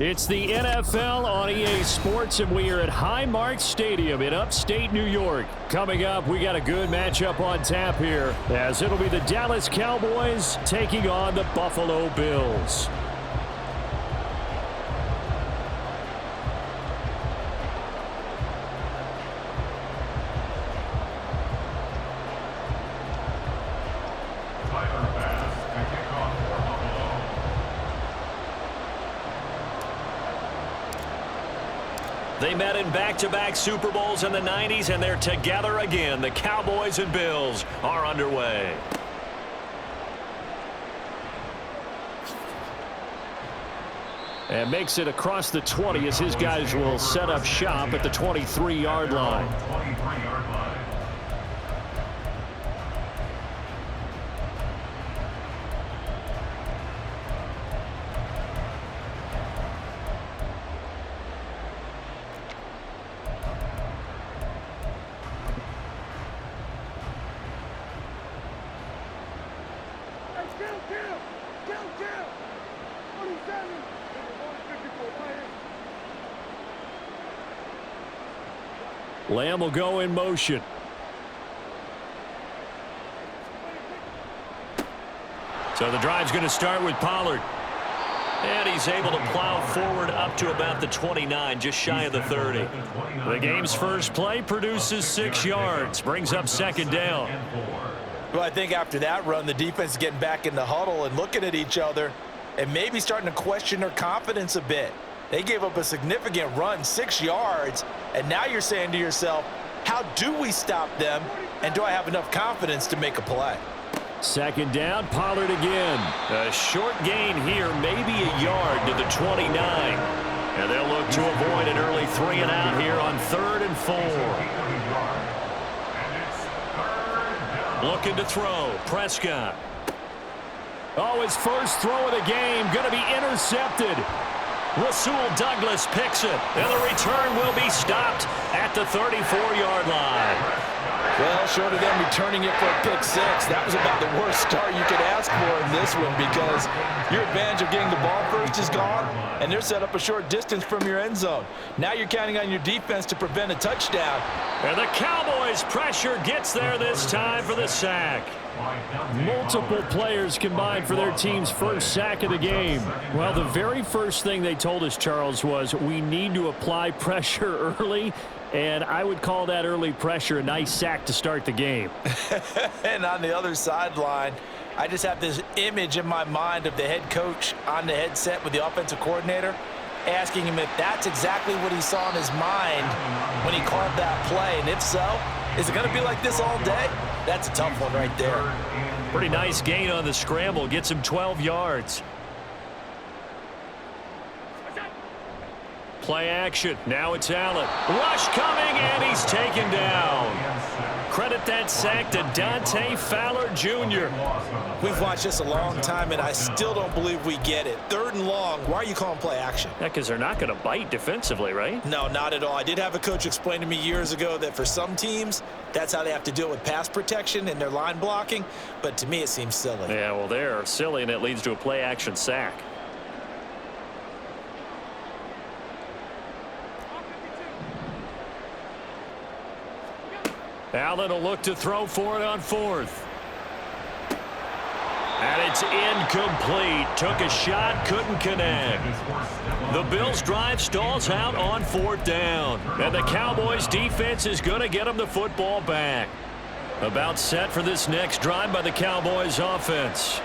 It's the NFL on EA Sports, and we are at Highmark Stadium in upstate New York. Coming up, we got a good matchup on tap here, as it'll be the Dallas Cowboys taking on the Buffalo Bills. They met in back-to-back Super Bowls in the 90s, and they're together again. The Cowboys and Bills are underway. And makes it across the 20 as his guys will set up shop at the 23-yard line. Lamb will go in motion. So the drive's going to start with Pollard. And he's able to plow forward up to about the 29, just shy of the 30. The game's first play produces 6 yards, brings up second down. Well, I think after that run, the defense is getting back in the huddle and looking at each other and maybe starting to question their confidence a bit. They gave up a significant run, 6 yards, and now you're saying to yourself, how do we stop them, and do I have enough confidence to make a play? Second down, Pollard again. A short gain here, maybe a yard to the 29. And they'll look to avoid an early 3 and out here on 3rd and 4. Looking to throw, Prescott. Oh, his first throw of the game, going to be intercepted. Rasul Douglas picks it, and the return will be stopped at the 34-yard line. Well, short of them returning it for a pick 6, that was about the worst start you could ask for in this one, because your advantage of getting the ball first is gone, and they're set up a short distance from your end zone. Now you're counting on your defense to prevent a touchdown. And the Cowboys' pressure gets there this time for the sack. Multiple players combined for their team's first sack of the game. Well, the very first thing they told us, Charles, was we need to apply pressure early, and I would call that early pressure a nice sack to start the game. And on the other sideline, I just have this image in my mind of the head coach on the headset with the offensive coordinator, asking him if that's exactly what he saw in his mind when he called that play. And if so, is it going to be like this all day? That's a tough one right there. Pretty nice gain on the scramble. Gets him 12 yards. Play action. Now it's Allen. Rush coming, and he's taken down. Credit that sack to Dante Fowler Jr. We've watched this a long time, and I still don't believe we get it. 3rd and long, why are you calling play action? Yeah, because they're not going to bite defensively, right? No, not at all. I did have a coach explain to me years ago that for some teams, that's how they have to deal with pass protection and their line blocking, but to me it seems silly. Yeah, well, they're silly, and it leads to a play action sack. Allen will look to throw for it on 4th. And it's incomplete. Took a shot, couldn't connect. The Bills' drive stalls out on 4th down. And the Cowboys' defense is going to get them the football back. About set for this next drive by the Cowboys' offense.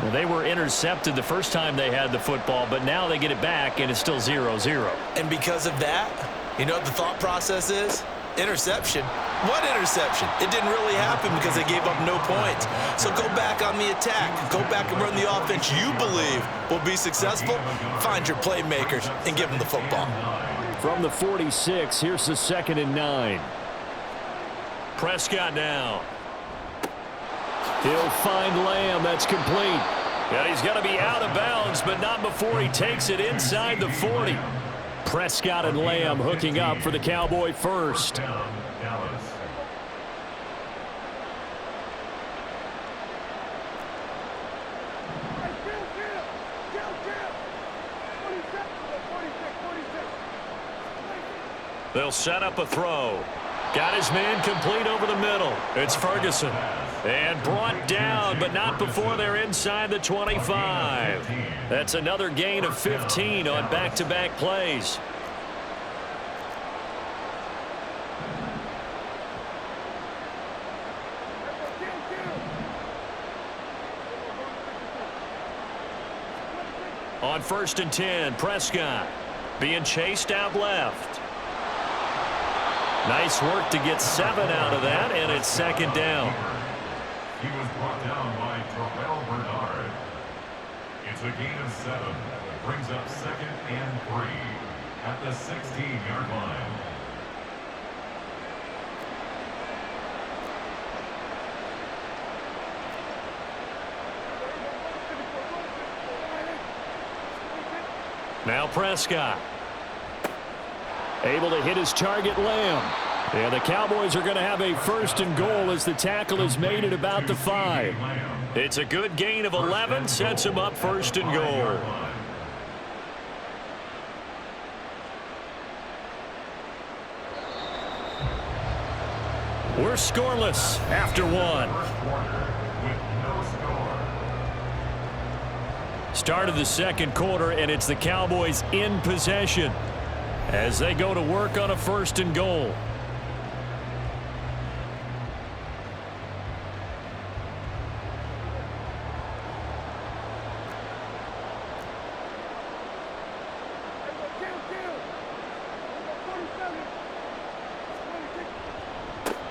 Well, they were intercepted the first time they had the football, but now they get it back, and it's still 0-0. And because of that, you know what the thought process is? Interception. What interception? It didn't really happen because they gave up no points. So go back on the attack. Go back and run the offense you believe will be successful. Find your playmakers and give them the football. From the 46, here's the 2nd and 9. Prescott now. He'll find Lamb. That's complete. And he's going to be out of bounds, but not before he takes it inside the 40. Prescott and Lamb hooking up for the Cowboy first. They'll set up a throw. Got his man complete over the middle. It's Ferguson. And brought down, but not before they're inside the 25. That's another gain of 15 on back-to-back plays. On 1st and 10, Prescott being chased out left. Nice work to get 7 out of that, and it's 2nd down. He was brought down by Terrell Bernard. It's a gain of 7. Brings up 2nd and 3 at the 16-yard line. Now Prescott. Able to hit his target, Lamb. And the Cowboys are going to have a 1st and goal as the tackle is made at about the 5. It's a good gain of 11, sets him up 1st and goal. We're scoreless after 1. Start of the 2nd quarter, and it's the Cowboys in possession as they go to work on a 1st and goal.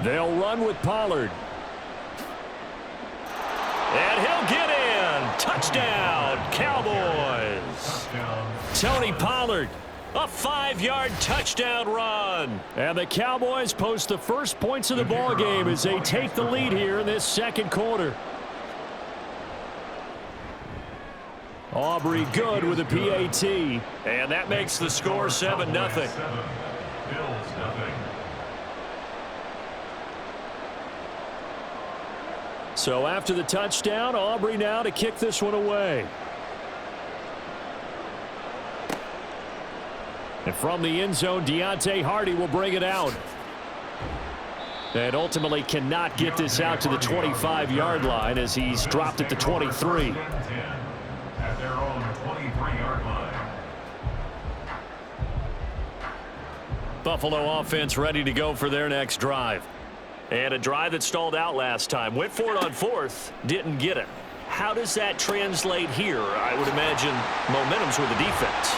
They'll run with Pollard. And he'll get in. Touchdown, Cowboys. Tony Pollard, a 5-yard touchdown run. And the Cowboys post the first points of the ball game as they take the lead here in this 2nd quarter. Aubrey good with a PAT. And that makes the score 7-0. Bills nothing. So after the touchdown, Aubrey now to kick this one away. And from the end zone, Deontay Hardy will bring it out. And ultimately cannot get this out to the 25-yard line as he's dropped at the 23. At their own 23-yard line. Buffalo offense ready to go for their next drive. And a drive that stalled out last time. Went for it on 4th, didn't get it. How does that translate here? I would imagine momentum's with the defense.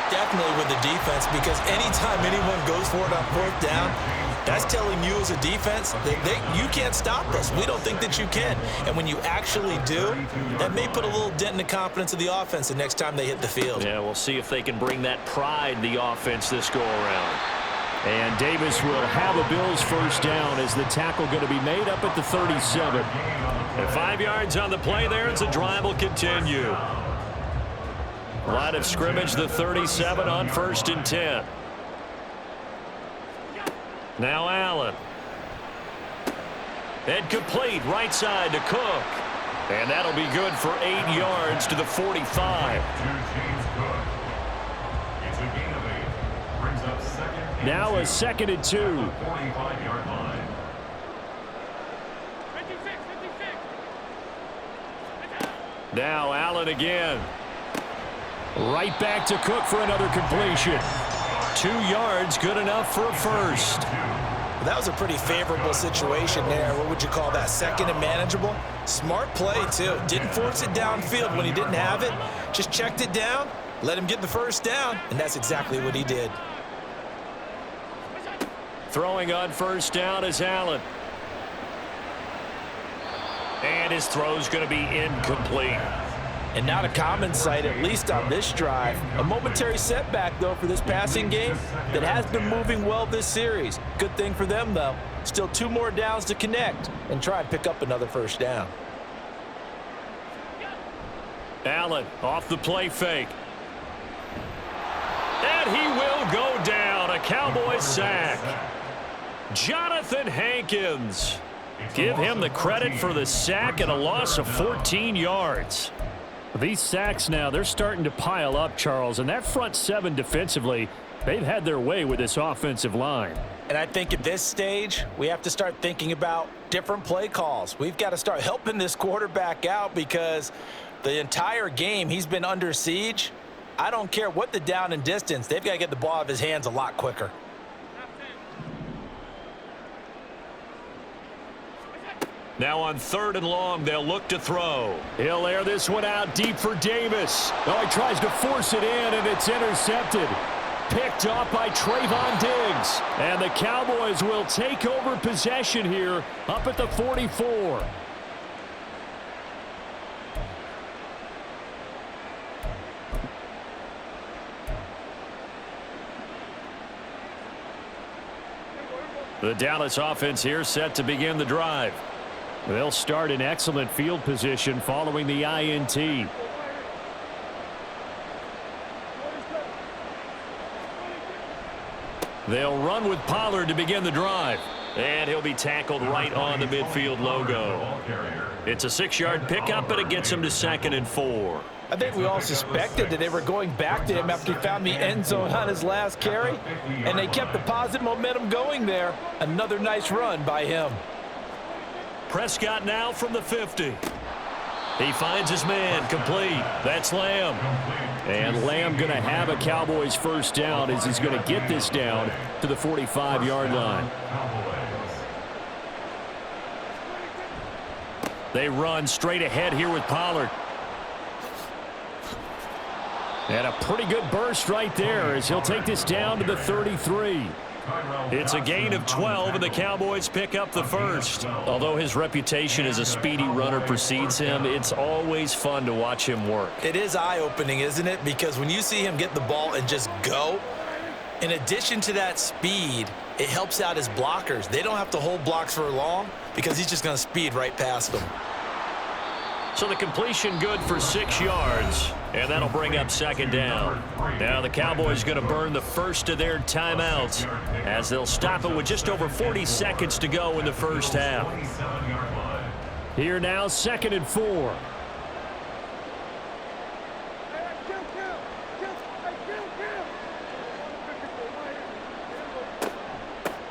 Definitely with the defense, because anytime anyone goes for it on 4th down, that's telling you as a defense that you can't stop us. We don't think that you can. And when you actually do, that may put a little dent in the confidence of the offense the next time they hit the field. Yeah, we'll see if they can bring that pride the offense this go-around. And Davis will have a Bills 1st down as the tackle going to be made up at the 37. And 5 yards on the play there as the drive will continue. Line of scrimmage, the 37 on 1st and 10. Now Allen. And complete right side to Cook. And that'll be good for 8 yards to the 45. Now a 2nd and 2. 45-yard line. Now Allen again. Right back to Cook for another completion. 2 yards, good enough for a 1st. That was a pretty favorable situation there. What would you call that? 2nd and manageable? Smart play, too. Didn't force it downfield when he didn't have it. Just checked it down, let him get the 1st down, and that's exactly what he did. Throwing on 1st down is Allen. And his throw's going to be incomplete. And not a common sight, at least on this drive. A momentary setback, though, for this passing game that has been moving well this series. Good thing for them, though. Still 2 more downs to connect and try and pick up another 1st down. Allen off the play fake. And he will go down. A Cowboys sack. Jonathan Hankins. Give him the credit for the sack and a loss of 14 yards. These sacks now, they're starting to pile up, Charles, and that front seven defensively, they've had their way with this offensive line. And I think at this stage, we have to start thinking about different play calls. We've got to start helping this quarterback out because the entire game he's been under siege. I don't care what the down and distance. They've got to get the ball out of his hands a lot quicker. Now on 3rd and long, they'll look to throw. He'll air this one out deep for Davis. Oh, he tries to force it in, and it's intercepted. Picked off by Trayvon Diggs. And the Cowboys will take over possession here up at the 44. The Dallas offense here set to begin the drive. They'll start in excellent field position following the INT. They'll run with Pollard to begin the drive. And he'll be tackled right on the midfield logo. It's a 6-yard pickup, but it gets him to 2nd and 4. I think we all suspected that they were going back to him after he found the end zone on his last carry, and they kept the positive momentum going there. Another nice run by him. Prescott now from the 50. He finds his man, complete. That's Lamb. And Lamb going to have a Cowboys first down as he's going to get this down to the 45-yard line. They run straight ahead here with Pollard. And a pretty good burst right there as he'll take this down to the 33. It's a gain of 12, and the Cowboys pick up the first. Although his reputation as a speedy runner precedes him, it's always fun to watch him work. It is eye-opening, isn't it? Because when you see him get the ball and just go, in addition to that speed, it helps out his blockers. They don't have to hold blocks for long because he's just going to speed right past them. So the completion good for 6 yards, and that'll bring up 2nd down. Now the Cowboys going to burn the first of their timeouts as they'll stop it with just over 40 seconds to go in the first half. Here now, 2nd and 4.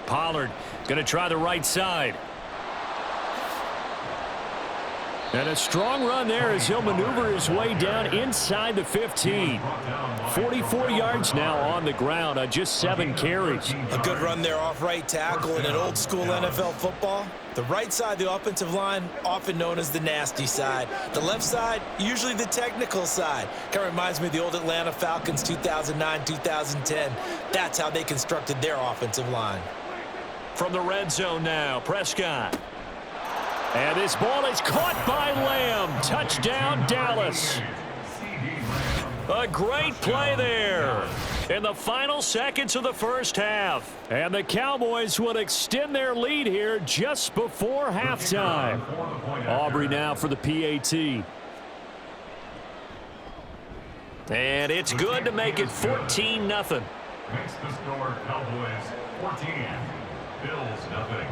Pollard going to try the right side. And a strong run there as he'll maneuver his way down inside the 15. 44 yards now on the ground on just 7 carries. A good run there off right tackle in an old-school NFL football. The right side of the offensive line, often known as the nasty side. The left side, usually the technical side. Kind of reminds me of the old Atlanta Falcons 2009-2010. That's how they constructed their offensive line. From the red zone now, Prescott. And this ball is caught by Lamb. Touchdown, Dallas. A great play there in the final seconds of the first half. And the Cowboys will extend their lead here just before halftime. Aubrey now for the PAT. And it's good to make it 14-0. Makes the score Cowboys 14, Bills nothing.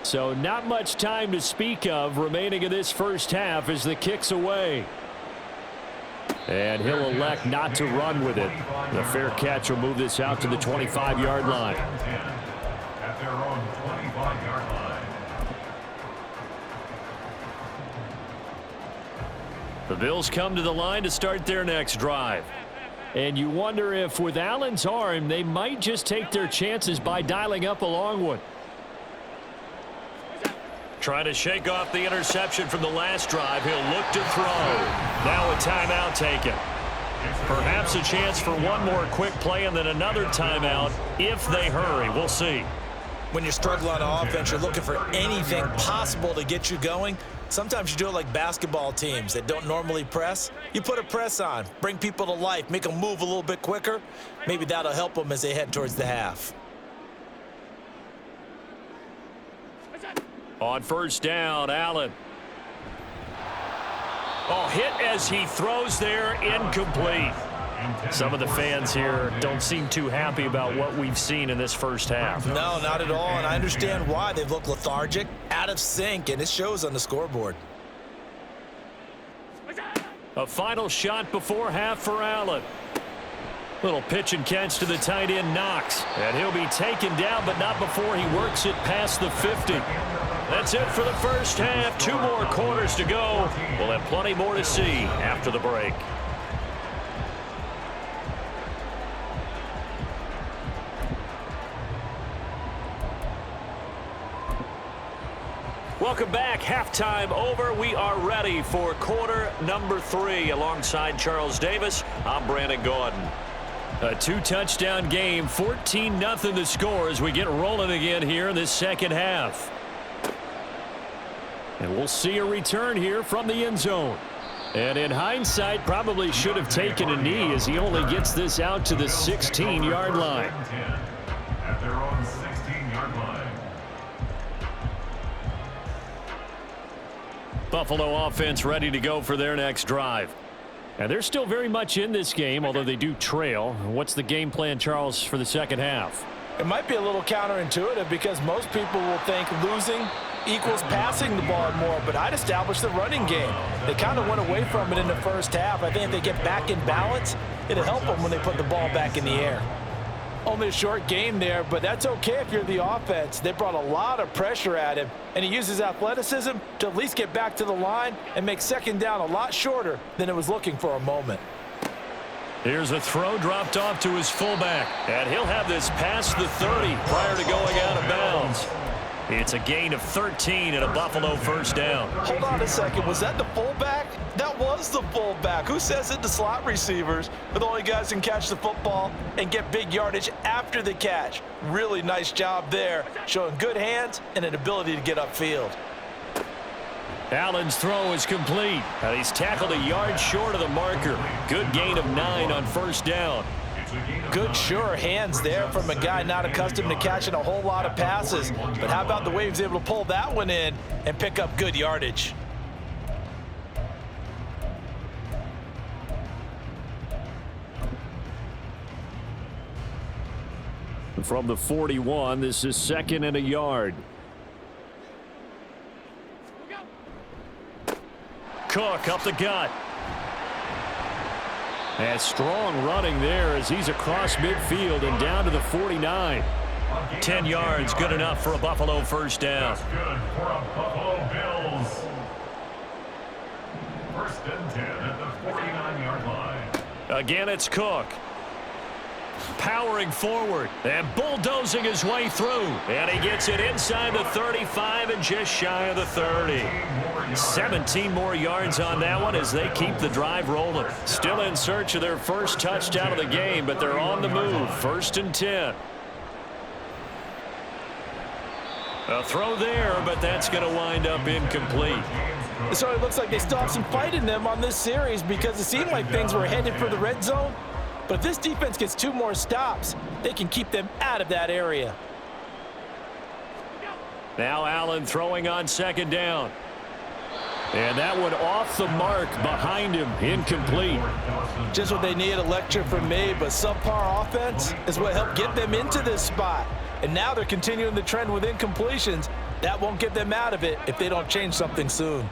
So not much time to speak of remaining in this first half as the kick's away. And he'll elect not to run with it. The fair catch will move this out to the 25-yard line. At their own 25-yard line. The Bills come to the line to start their next drive. And you wonder if with Allen's arm, they might just take their chances by dialing up a long one. Trying to shake off the interception from the last drive. He'll look to throw. Now a timeout taken. Perhaps a chance for one more quick play and then another timeout if they hurry. We'll see. When you're struggling on offense, you're looking for anything possible to get you going. Sometimes you do it like basketball teams that don't normally press. You put a press on, bring people to life, make them move a little bit quicker. Maybe that'll help them as they head towards the half. On first down, Allen. Oh, hit as he throws there, incomplete. Some of the fans here don't seem too happy about what we've seen in this first half. No, not at all, and I understand why. They've looked lethargic, out of sync, and it shows on the scoreboard. A final shot before half for Allen. Little pitch and catch to the tight end Knox. And he'll be taken down, but not before he works it past the 50. That's it for the first half. 2 more quarters to go. We'll have plenty more to see after the break. Welcome back. Halftime over. We are ready for quarter number 3. Alongside Charles Davis, I'm Brandon Gordon. A 2-touchdown game, 14-0 the score as we get rolling again here in this second half. And we'll see a return here from the end zone. And in hindsight, probably should have taken a knee as he only gets this out to the 16-yard line. At their own 16-yard line. Buffalo offense ready to go for their next drive. And they're still very much in this game, although they do trail. What's the game plan, Charles, for the second half? It might be a little counterintuitive because most people will think losing equals passing the ball more, but I'd establish the running game. They kind of went away from it in the first half. I think if they get back in balance, it'll help them when they put the ball back in the air. Only a short game there, but that's okay if you're the offense. They brought a lot of pressure at him, and he uses athleticism to at least get back to the line and make second down a lot shorter than it was looking for a moment. Here's a throw dropped off to his fullback, and he'll have this past the 30 prior to going out of bounds. It's a gain of 13 and a Buffalo first down. Hold on a second. Was that the fullback? That was the fullback. Who says it to slot receivers? But the only guys who can catch the football and get big yardage after the catch. Really nice job there, showing good hands and an ability to get upfield. Allen's throw is complete. And he's tackled a yard short of the marker. Good gain of 9 on first down. Good, sure hands there from a guy not accustomed to catching a whole lot of passes. But how about the way he was able to pull that one in and pick up good yardage? From the 41, this is 2nd and a yard. Cook up the gut. And strong running there as he's across midfield and down to the 49. 10 yards, good enough for a Buffalo first down. That's good for a Buffalo Bills. 1st and 10 at the 49-yard line. Again, it's Cook. Powering forward and bulldozing his way through. And he gets it inside the 35 and just shy of the 30. 17 more yards on that one as they keep the drive rolling. Still in search of their first touchdown of the game, but they're on the move. 1st and 10. A throw there, but that's going to wind up incomplete. So it looks like they still have some fight in them on this series because it seemed like things were headed for the red zone. But if this defense gets 2 more stops, they can keep them out of that area. Now Allen throwing on 2nd down. And that one off the mark behind him, incomplete. Just what they need, a lecture from me, but subpar offense is what helped get them into this spot. And now they're continuing the trend with incompletions. That won't get them out of it if they don't change something soon.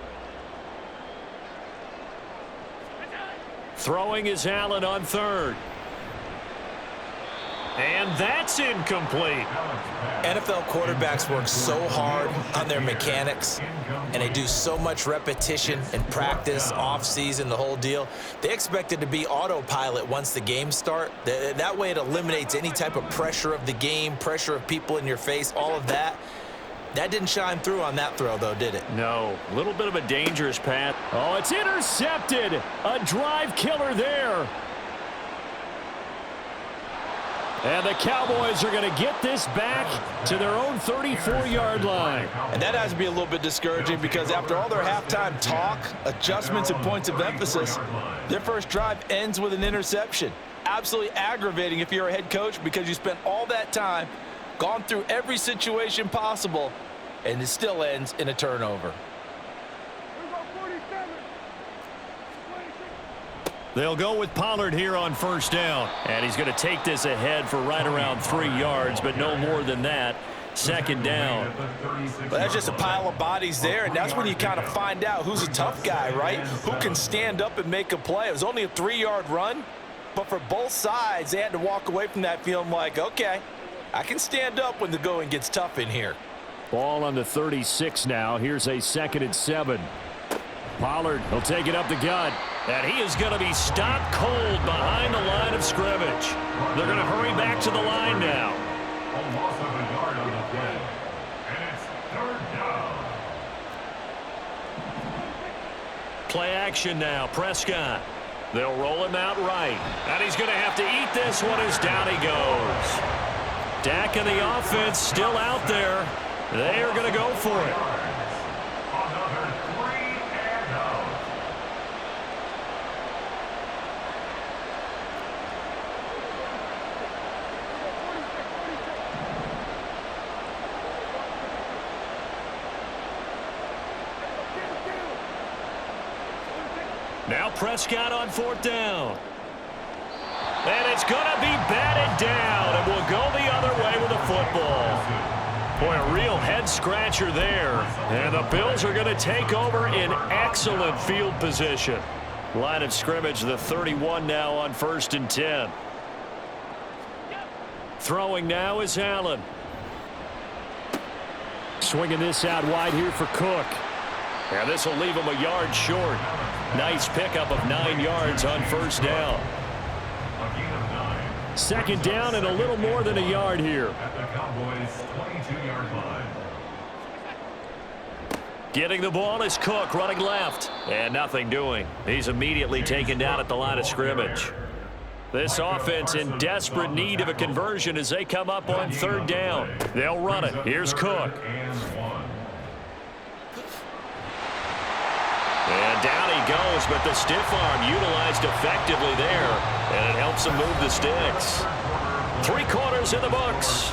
Throwing is Allen on 3rd. And that's incomplete. NFL quarterbacks work so hard on their mechanics, and they do so much repetition and practice, off-season, the whole deal. They expect it to be autopilot once the games start. That way it eliminates any type of pressure of the game, pressure of people in your face, all of that. That didn't shine through on that throw, though, did it? No. A little bit of a dangerous pass. Oh, it's intercepted. A drive killer there. And the Cowboys are going to get this back to their own 34-yard line. And that has to be a little bit discouraging because after all their halftime talk, adjustments and points of emphasis, their first drive ends with an interception. Absolutely aggravating if you're a head coach because you spent all that time, gone through every situation possible, and it still ends in a turnover. They'll go with Pollard here on first down. And he's going to take this ahead for right around 3 yards, but no more than that. second down. But that's just a pile of bodies there, and that's when you kind of find out who's a tough guy, right? Who can stand up and make a play. It was only a 3-yard run, but for both sides, they had to walk away from that feeling like, okay, I can stand up when the going gets tough in here. Ball on the 36 now. Here's a 2nd and 7. Pollard will take it up the gut, and he is going to be stopped cold behind the line of scrimmage. They're going to hurry back to the line now. A loss of a yard on the play. And it's 3rd down. Play action now. Prescott. They'll roll him out right. And he's going to have to eat this one as down he goes. Dak and the offense still out there. They are going to go for it. Another 3 and out. Now Prescott on 4th down. And it's going to be batted down, and we'll go the other way with the football. Boy, a real head-scratcher there. And the Bills are going to take over in excellent field position. Line of scrimmage, the 31 now on 1st and 10. Throwing now is Allen. Swinging this out wide here for Cook. And this will leave him a yard short. Nice pickup of 9 yards on 1st down. A gain of 9. 2nd down and a little more than a yard here. At the Cowboys' 22-yard line. Getting the ball is Cook running left. And nothing doing. He's immediately taken down at the line of scrimmage. This offense in desperate need of a conversion as they come up on 3rd down. They'll run it. Here's Cook. And down he goes, but the stiff arm utilized effectively there, and it helps him move the sticks. 3 quarters in the books.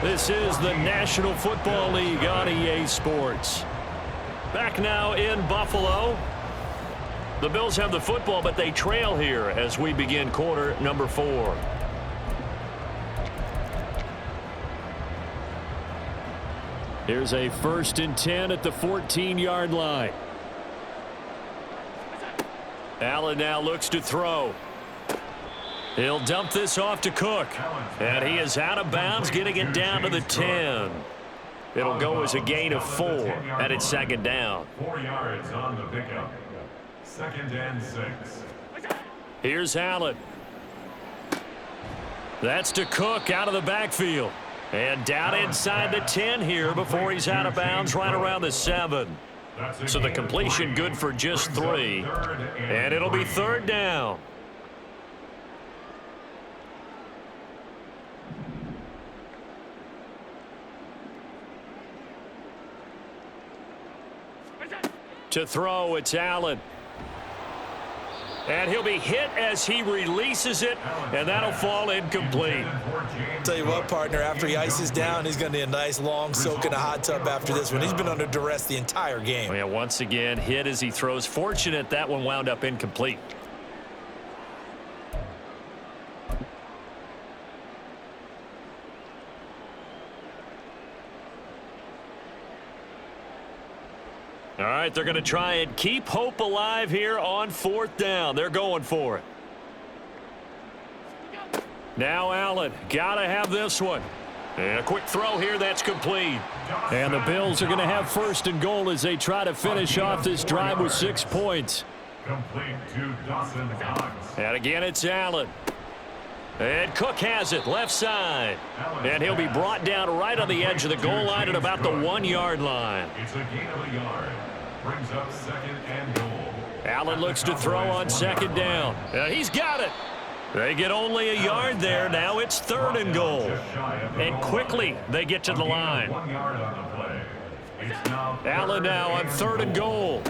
This is the National Football League on EA Sports. Back now in Buffalo. The Bills have the football, but they trail here as we begin quarter number 4. Here's a 1st and 10 at the 14-yard line. Allen now looks to throw. He'll dump this off to Cook. And he is out of bounds, getting it down to the 10. It'll go as a gain of 4, and it's 2nd down. 4 yards on the pickup. 2nd and 6. Here's Allen. That's to Cook out of the backfield. And down inside the 10 here before he's out of bounds right around the 7. So the completion good for just 3. And it'll be 3rd down. To throw, it's Allen. And he'll be hit as he releases it, and that'll fall incomplete. Tell you what, partner, after he ices down, he's going to need a nice long soak in a hot tub after this one. He's been under duress the entire game. Yeah, once again, hit as he throws. Fortunate that one wound up incomplete. All right, they're going to try and keep hope alive here on 4th down. They're going for it. Now Allen, got to have this one. And a quick throw here, that's complete. And the Bills are going to have 1st and goal as they try to finish off this drive with 6 points. Complete to Dawson Knox. And again, it's Allen. And Cook has it, left side. And he'll be brought down right on the edge of the goal line at about the 1-yard line. It's a gain of a yard. Brings up 2nd and goal. Allen looks to throw on 2nd down. He's got it. They get only a yard there. Now it's 3rd and goal. And quickly they get to the line. 1 yard on the play. It's now Allen now on 3rd and goal.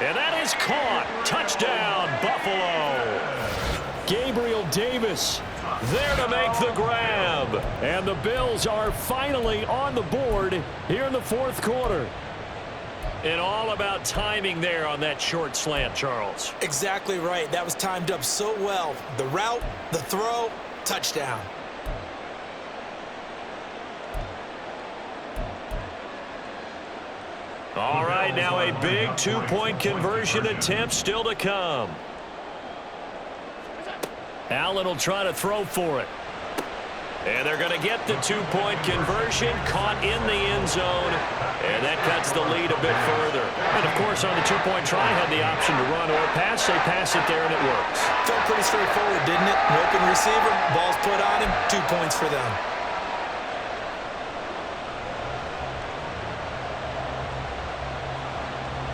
And that is caught. Touchdown, Buffalo. Gabriel Davis there to make the grab. And the Bills are finally on the board here in the 4th quarter. And all about timing there on that short slant, Charles. Exactly right. That was timed up so well. The route, the throw, touchdown. All right, now a big two-point conversion attempt still to come. Allen will try to throw for it. And they're going to get the two-point conversion, caught in the end zone, and that cuts the lead a bit further. And, of course, on the two-point try, had the option to run or pass. They pass it there, and it works. Felt pretty straightforward, didn't it? An open receiver, ball's put on him, 2 points for them.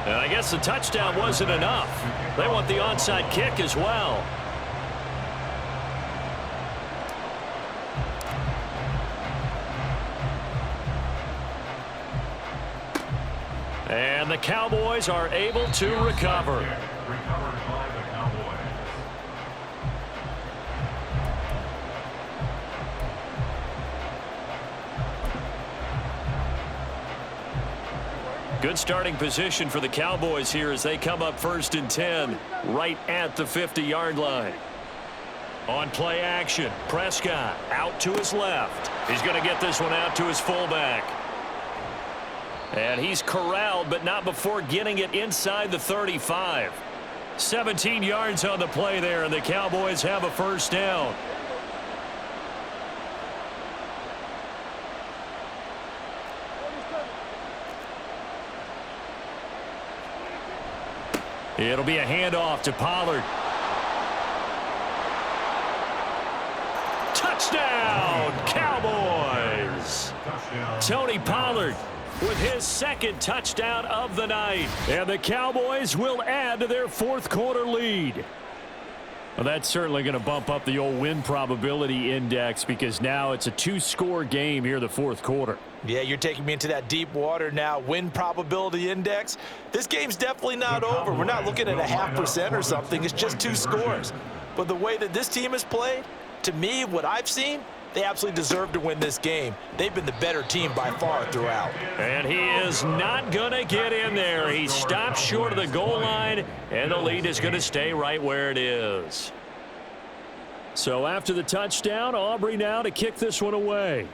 And I guess the touchdown wasn't enough. They want the onside kick as well. And the Cowboys are able to recover. Recovered by the Cowboys. Good starting position for the Cowboys here as they come up 1st and 10, right at the 50-yard line. On play action, Prescott out to his left. He's going to get this one out to his fullback. And he's corralled, but not before getting it inside the 35. 17 yards on the play there, and the Cowboys have a first down. It'll be a handoff to Pollard. Touchdown, Cowboys! Tony Pollard with his second touchdown of the night. And the Cowboys will add to their fourth-quarter lead. Well, that's certainly going to bump up the old win probability index because now it's a 2-score game here in the fourth quarter. Yeah, you're taking me into that deep water now. Win probability index. This game's definitely not over. We're not looking at a 0.5% or something. It's just 2 scores. But the way that this team has played, to me, what I've seen, they absolutely deserve to win this game. They've been the better team by far throughout. And he is not going to get in there. He stops short of the goal line, and the lead is going to stay right where it is. So after the touchdown, Aubrey now to kick this one away.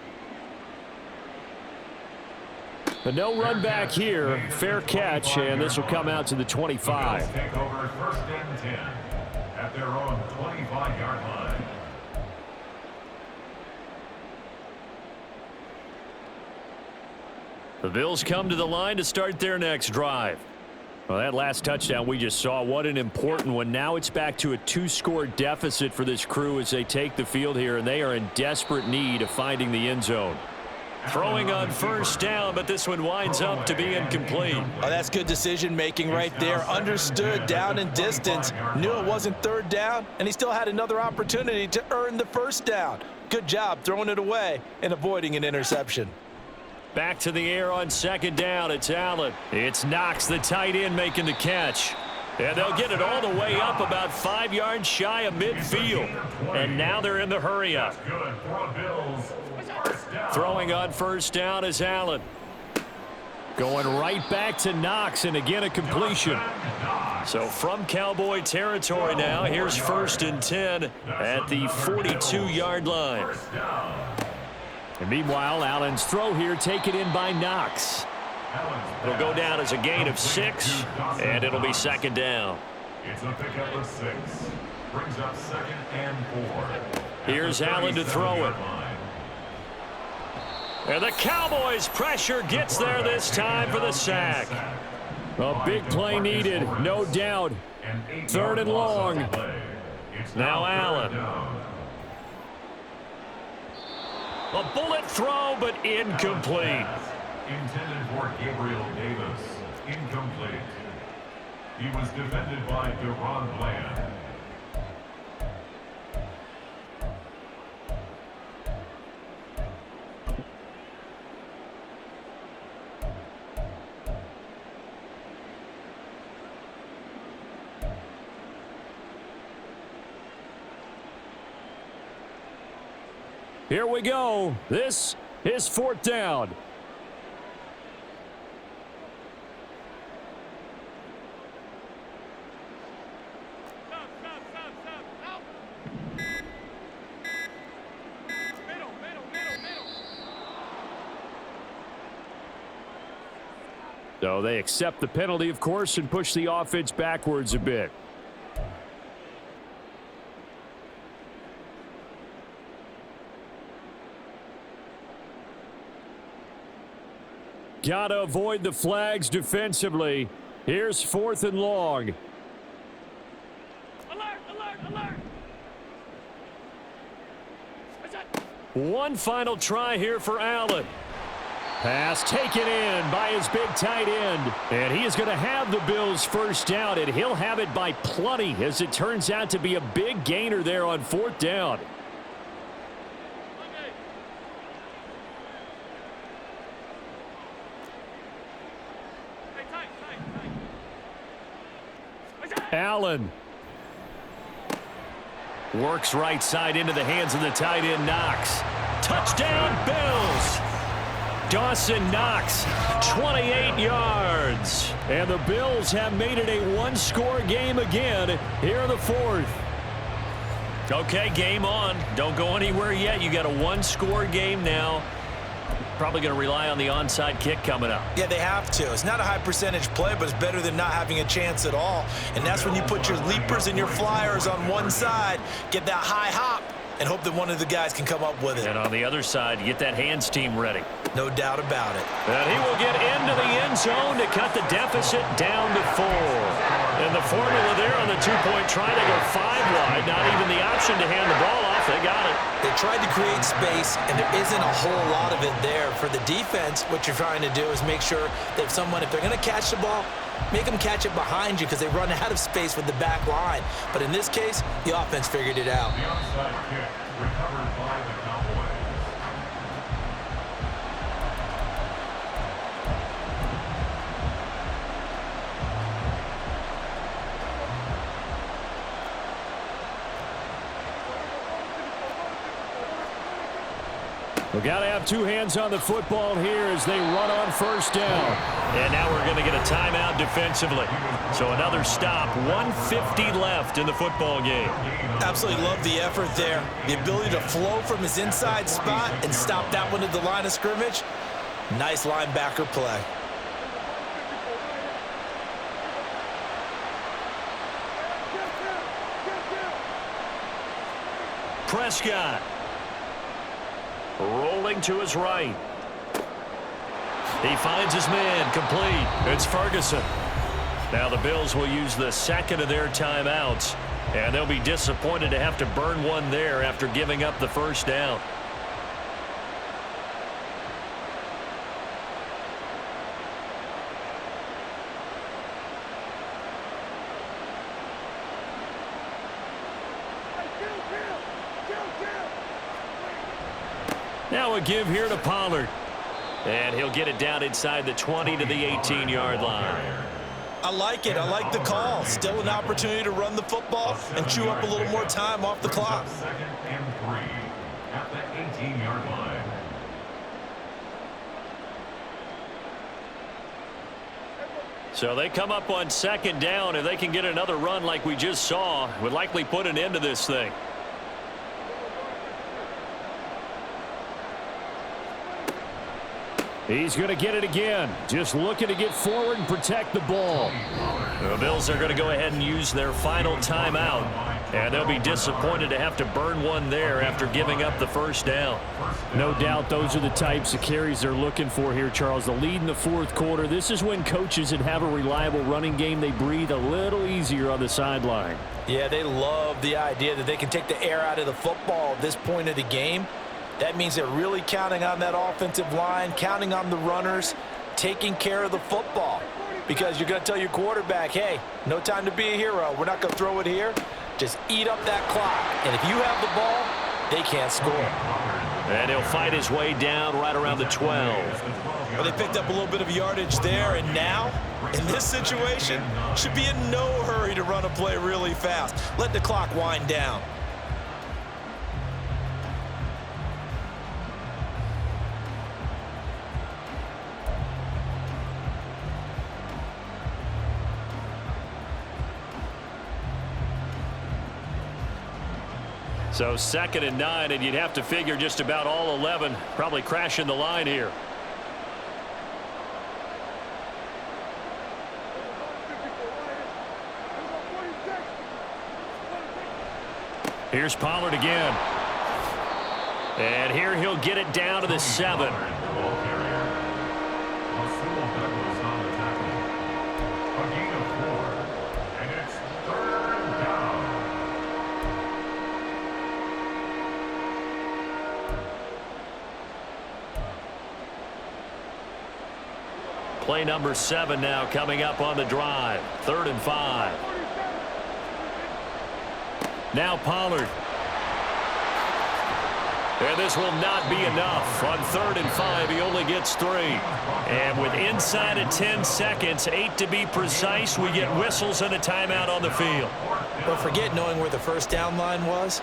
But no run back here. Fair catch, and this will come out to the 25. Take over 1st and 10 at their own 25-yard line. The Bills come to the line to start their next drive. Well, that last touchdown we just saw, what an important one. Now it's back to a 2-score deficit for this crew as they take the field here, and they are in desperate need of finding the end zone. Throwing on first down, but this one winds up to be incomplete. Oh, that's good decision-making right there. Understood down and distance. Knew it wasn't 3rd down, and he still had another opportunity to earn the first down. Good job throwing it away and avoiding an interception. Back to the air on 2nd down. It's Allen. It's Knox, the tight end, making the catch. And they'll get it all the way up about 5 yards shy of midfield. And now they're in the hurry-up. Throwing on first down is Allen. Going right back to Knox, and again a completion. So from Cowboy territory now, here's 1st and 10 at the 42-yard line. And meanwhile, Allen's throw here taken in by Knox. It'll go down as a gain of 6, and it'll be 2nd down. It's a pickup of 6. Brings up 2nd and 4. Here's Allen to throw it. And the Cowboys' pressure gets there this time for the sack. A big play needed, no doubt. 3rd and long. Now Allen. A bullet throw, but incomplete. Intended for Gabriel Davis. Incomplete. He was defended by Deron Bland. Here we go. This is 4th down. So they accept the penalty, of course, and push the offense backwards a bit. Got to avoid the flags defensively. Here's 4th and long. Alert, alert, alert. One final try here for Allen. Pass taken in by his big tight end. And he is going to have the Bills first down, and he'll have it by plenty as it turns out to be a big gainer there on 4th down. Allen works right side into the hands of the tight end Knox. Touchdown Bills. Dawson Knox, 28 yards. And the Bills have made it a one-score game again here in the 4th. Okay, game on. Don't go anywhere yet. You got a one-score game now. Probably going to rely on the onside kick coming up. Yeah, they have to. It's not a high percentage play, but it's better than not having a chance at all. And that's when you put your leapers and your flyers on one side, get that high hop, and hope that one of the guys can come up with it. And on the other side, get that hands team ready. No doubt about it. And he will get into the end zone to cut the deficit down to 4. And the formula there on the two-point try, they go 5 wide. Not even the option to hand the ball off. They got it. They tried to create space, and there isn't a whole lot of it there. For the defense, what you're trying to do is make sure that if they're going to catch the ball, make them catch it behind you because they run out of space with the back line. But in this case, the offense figured it out. The onside kick recovered by the Cowboys. We've got to have two hands on the football here as they run on first down. And now we're going to get a timeout defensively. So another stop, 1:50 left in the football game. Absolutely love the effort there. The ability to flow from his inside spot and stop that one at the line of scrimmage. Nice linebacker play. Prescott. Rolling to his right. He finds his man complete. It's Ferguson. Now the Bills will use the second of their timeouts, and they'll be disappointed to have to burn one there after giving up the first down. Now a give here to Pollard. And he'll get it down inside the 20 to the 18-yard line. I like it. I like the call. Still an opportunity to run the football and chew up a little more time off the clock. 2nd and 3 at the 18-yard line. So they come up on second down. If they can get another run like we just saw, would likely put an end to this thing. He's going to get it again. Just looking to get forward and protect the ball. The Bills are going to go ahead and use their final timeout. And they'll be disappointed to have to burn one there after giving up the first down. No doubt those are the types of carries they're looking for here, Charles. The lead in the fourth quarter. This is when coaches that have a reliable running game, they breathe a little easier on the sideline. Yeah, they love the idea that they can take the air out of the football at this point of the game. That means they're really counting on that offensive line, counting on the runners, taking care of the football. Because you're going to tell your quarterback, hey, no time to be a hero. We're not going to throw it here. Just eat up that clock. And if you have the ball, they can't score. And he'll fight his way down right around the 12. Well, they picked up a little bit of yardage there, and now, in this situation, should be in no hurry to run a play really fast. Let the clock wind down. So 2nd and 9, and you'd have to figure just about all 11 probably crashing the line here. Here's Pollard again. And here he'll get it down to the 7. Play number 7 now coming up on the drive. 3rd and 5. Now Pollard. And this will not be enough. On 3rd and 5, he only gets 3. And with inside of 10 seconds, 8 to be precise, we get whistles and a timeout on the field. But forget knowing where the first down line was.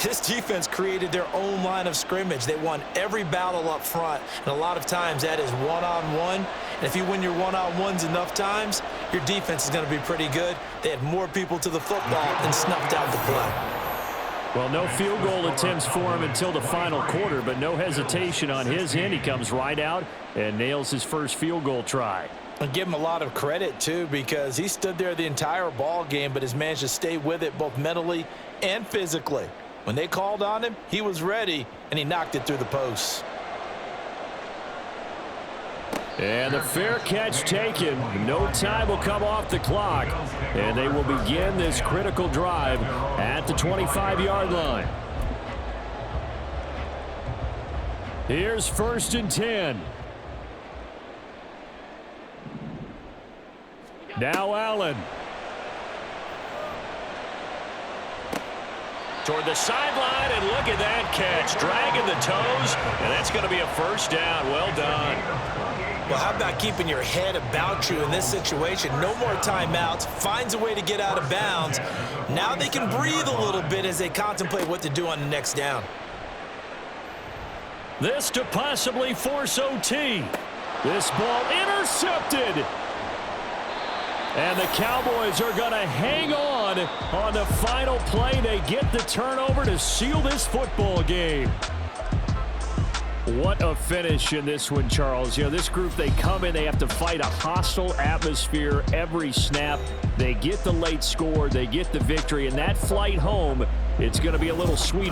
This defense created their own line of scrimmage. They won every battle up front, and a lot of times that is one-on-one. And if you win your one-on-ones enough times, your defense is going to be pretty good. They had more people to the football and snuffed out the play. Well, no field goal attempts for him until the final quarter, but no hesitation on his end. He comes right out and nails his first field goal try. And give him a lot of credit, too, because he stood there the entire ball game, but has managed to stay with it both mentally and physically. When they called on him, he was ready, and he knocked it through the posts. And the fair catch taken. No time will come off the clock, and they will begin this critical drive at the 25-yard line. Here's 1st and 10. Now Allen. Toward the sideline, and look at that catch. Dragging the toes, and that's going to be a first down. Well done. Well, how about keeping your head about you in this situation? No more timeouts. Finds a way to get out of bounds. Now they can breathe a little bit as they contemplate what to do on the next down. This to possibly force OT. This ball intercepted. And the Cowboys are going to hang on the final play. They get the turnover to seal this football game. What a finish in this one, Charles. You know, this group, they come in, they have to fight a hostile atmosphere every snap. They get the late score, they get the victory, and that flight home, it's going to be a little sweeter.